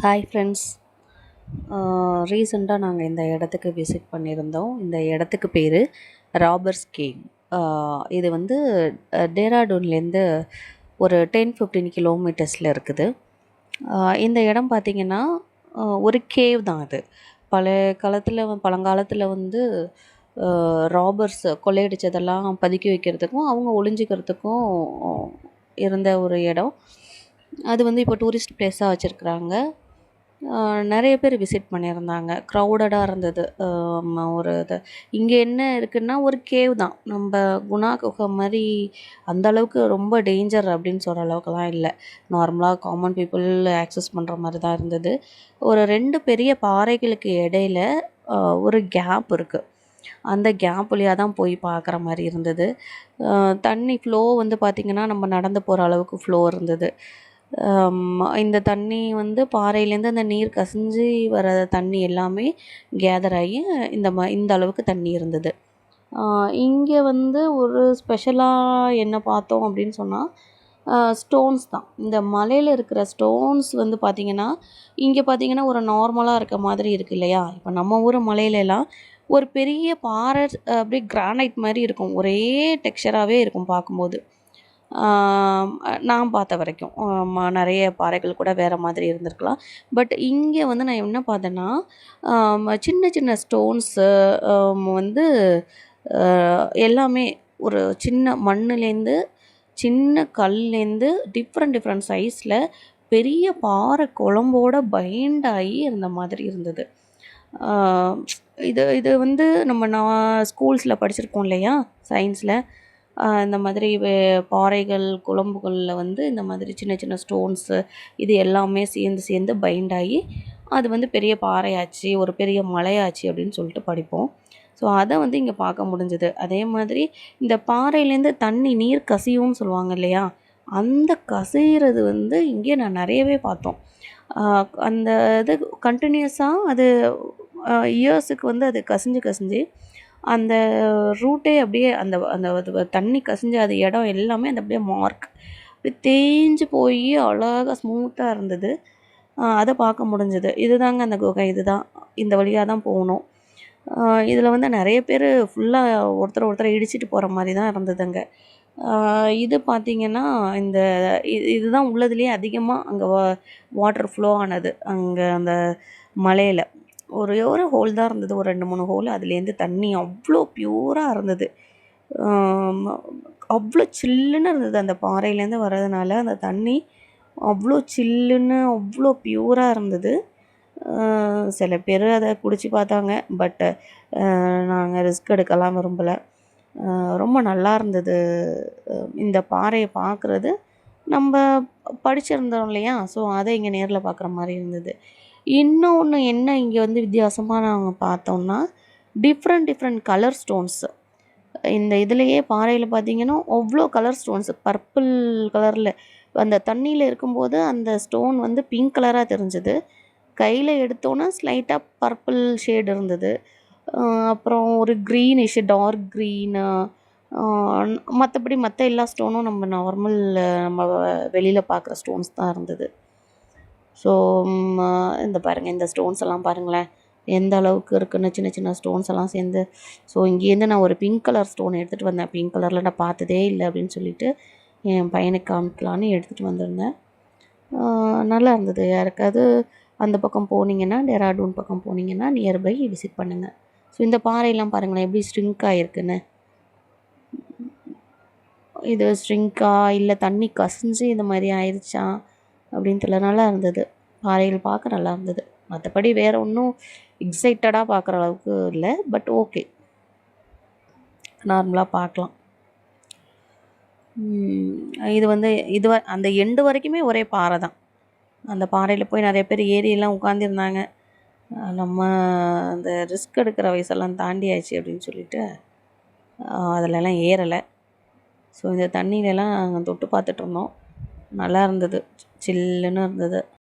Hi friends. ரீசெண்டாக நாங்கள் இந்த இடத்துக்கு விசிட் பண்ணியிருந்தோம். இந்த இடத்துக்கு பேர் ராபர்ஸ் கேவ். இது வந்து டேராடூன்லேருந்து ஒரு 10-15 கிலோமீட்டர்ஸில் இருக்குது. இந்த இடம் பார்த்திங்கன்னா ஒரு கேவ் தான். அது பழங்காலத்தில் வந்து ராபர்ஸ் கொள்ளையடித்ததெல்லாம் பதுக்கி வைக்கிறதுக்கும் அவங்க ஒளிஞ்சிக்கிறதுக்கும் இருந்த ஒரு இடம். அது வந்து இப்போ டூரிஸ்ட் பிளேஸாக வச்சுருக்குறாங்க. நிறைய பேர் விசிட் பண்ணியிருந்தாங்க. க்ரௌடடாக இருந்தது. ஒரு இது இங்கே என்ன இருக்குன்னா ஒரு கேவ் தான். நம்ம குணா குகை மாதிரி அந்த அளவுக்கு ரொம்ப டேஞ்சர் அப்படின்னு சொல்கிற அளவுக்குலாம் இல்லை. நார்மலாக காமன் பீப்புள் ஆக்சஸ் பண்ணுற மாதிரி தான் இருந்தது. ஒரு 2 பெரிய பாறைகளுக்கு இடையில ஒரு கேப் இருக்குது. அந்த கேப் வழியாக தான் போய் பார்க்குற மாதிரி இருந்தது. தண்ணி ஃப்ளோ வந்து பார்த்திங்கன்னா நம்ம நடந்து போகிற அளவுக்கு ஃப்ளோ இருந்தது. இந்த தண்ணி வந்து பாறையிலேருந்து அந்த நீர் கசிஞ்சு வர தண்ணி எல்லாமே கேதர் ஆகி இந்த அளவுக்கு தண்ணி இருந்தது. இங்கே வந்து ஒரு ஸ்பெஷலாக என்ன பார்த்தோம் அப்படின்னு சொன்னால் ஸ்டோன்ஸ் தான். இந்த மலையில் இருக்கிற ஸ்டோன்ஸ் வந்து பார்த்திங்கன்னா இங்கே பார்த்திங்கன்னா ஒரு நார்மலாக இருக்க மாதிரி இருக்குது இல்லையா? இப்போ நம்ம ஊர் மலையிலலாம் ஒரு பெரிய பாறை அப்படியே கிரானைட் மாதிரி இருக்கும். ஒரே டெக்ஸ்சராகவே இருக்கும் பார்க்கும்போது. நான் பார்த்த வரைக்கும் நிறைய பாறைகள் கூட வேறு மாதிரி இருந்திருக்கலாம். பட் இங்கே வந்து நான் என்ன பார்த்தேன்னா சின்ன சின்ன ஸ்டோன்ஸு வந்து எல்லாமே ஒரு சின்ன மண்ணுலேருந்து சின்ன கல்லேருந்து டிஃப்ரெண்ட் சைஸில் பெரிய பாறை குழம்போட பைண்ட் ஆகி இருந்த மாதிரி இருந்தது. இது வந்து நான் ஸ்கூல்ஸில் படிச்சிருக்கோம் இல்லையா, சயின்ஸில். இந்த மாதிரி பாறைகள் குழம்புகளில் வந்து இந்த மாதிரி சின்ன சின்ன ஸ்டோன்ஸு இது எல்லாமே சேர்ந்து பைண்ட் ஆகி அது வந்து பெரிய பாறையாச்சு, ஒரு பெரிய மலையாச்சு அப்படின்னு சொல்லிட்டு படிப்போம். ஸோ அதை வந்து இங்கே பார்க்க முடிஞ்சுது. அதே மாதிரி இந்த பாறையிலேருந்து நீர் கசியும்னு சொல்லுவாங்க இல்லையா, அந்த கசிகிறது வந்து இங்கே நான் நிறையவே பார்த்தோம். அந்த இது கண்டினியூஸாக அது இயர்ஸுக்கு வந்து அது கசிஞ்சு அந்த ரூட்டே அப்படியே அந்த அந்த தண்ணி கசிஞ்ச அது இடம் எல்லாமே அந்த அப்படியே மார்க் அப்படியே தேஞ்சு போய் அழகாக ஸ்மூத்தாக இருந்தது. அதை பார்க்க முடிஞ்சது. இதுதாங்க அந்த குகை. இதுதான், இந்த வழியாக தான் போகணும். இதில் வந்து நிறைய பேர் ஃபுல்லாக ஒருத்தரை இடிச்சிட்டு போகிற மாதிரி தான் இருந்ததுங்க. இது பார்த்திங்கன்னா இதுதான் உள்ளதுலேயே அதிகமாக அங்கே வாட்டர் ஃப்ளோ ஆனது. அங்கே அந்த மலையில் ஒரே ஒரு ஹோல் தான் இருந்தது, ஒரு 2-3 ஹோல். அதுலேருந்து தண்ணி அவ்வளோ ப்யூராக இருந்தது. அவ்வளோ சில்லுன்னு இருந்தது. அந்த பாறையிலேருந்து வர்றதுனால அந்த தண்ணி அவ்வளோ சில்லுன்னு அவ்வளோ ப்யூராக இருந்தது. சில பேர் அதை குடித்து பார்த்தாங்க. பட்டு நாங்கள் ரிஸ்க் எடுக்கலாம் விரும்பலை. ரொம்ப நல்லா இருந்தது இந்த பாறையை பார்க்குறது. நம்ம படிச்சிருந்தோம் இல்லையா, ஸோ அதை இங்கே நேரில் பார்க்குற மாதிரி இருந்தது. இன்னொன்று என்ன இங்கே வந்து வித்தியாசமாக நாங்கள் பார்த்தோம்னா டிஃப்ரெண்ட் கலர் ஸ்டோன்ஸு. இந்த இதுலேயே பாறையில் பார்த்திங்கன்னா அவ்வளோ கலர் ஸ்டோன்ஸு. பர்பிள் கலரில் அந்த தண்ணியில் இருக்கும்போது அந்த ஸ்டோன் வந்து பிங்க் கலராக தெரிஞ்சுது. கையில் எடுத்தோன்னா ஸ்லைட்டாக பர்பிள் ஷேடு இருந்தது. அப்புறம் ஒரு க்ரீனிஷ், டார்க் க்ரீனு. மற்ற எல்லா ஸ்டோனும் நம்ம நார்மல் நம்ம வெளியில் பார்க்குற ஸ்டோன்ஸ் தான் இருந்தது. ஸோ இந்த பாருங்கள், இந்த ஸ்டோன்ஸ் எல்லாம் பாருங்களேன் எந்த அளவுக்கு இருக்குன்னு, சின்ன சின்ன ஸ்டோன்ஸ் எல்லாம் சேர்ந்து. ஸோ இங்கேருந்து நான் ஒரு பிங்க் கலர் ஸ்டோன் எடுத்துகிட்டு வந்தேன். பிங்க் கலரில் நான் பார்த்ததே இல்லை அப்படின்னு சொல்லிட்டு என் பையனுக்கு காமிக்கலான்னு எடுத்துகிட்டு வந்திருந்தேன். நல்லா இருந்தது. யாருக்காவது அந்த பக்கம் போனீங்கன்னா, டேராடூன் பக்கம் போனீங்கன்னா நியர்பை விசிட் பண்ணுங்கள். ஸோ இந்த பாறையெல்லாம் பாருங்களேன் எப்படி ஸ்ட்ரிங்க் ஆகிருக்குன்னு. இது ஸ்ட்ரிங்க்கா இல்லை தண்ணி கசிஞ்சு இந்த மாதிரி ஆயிடுச்சா அப்படின்னு தெரியல. நல்லா இருந்தது. பாறைகள் பார்க்க நல்லா இருந்தது. மற்றபடி வேறு ஒன்றும் எக்ஸைட்டடாக பார்க்குற அளவுக்கு இல்லை. பட் ஓகே, நார்மலாக பார்க்கலாம். இது வந்து அந்த எண்டு வரைக்குமே ஒரே பாறை தான். அந்த பாறையில் போய் நிறைய பேர் ஏரியெல்லாம் உட்காந்துருந்தாங்க. நம்ம அந்த ரிஸ்க் எடுக்கிற வயசெல்லாம் தாண்டியாச்சு அப்படின்னு சொல்லிட்டு அதிலெல்லாம் ஏறலை. ஸோ இந்த தண்ணியிலலாம் நாங்கள் தொட்டு பார்த்துட்டு இருந்தோம். நல்லா இருந்தது, சில்லுன்னு இருந்தது.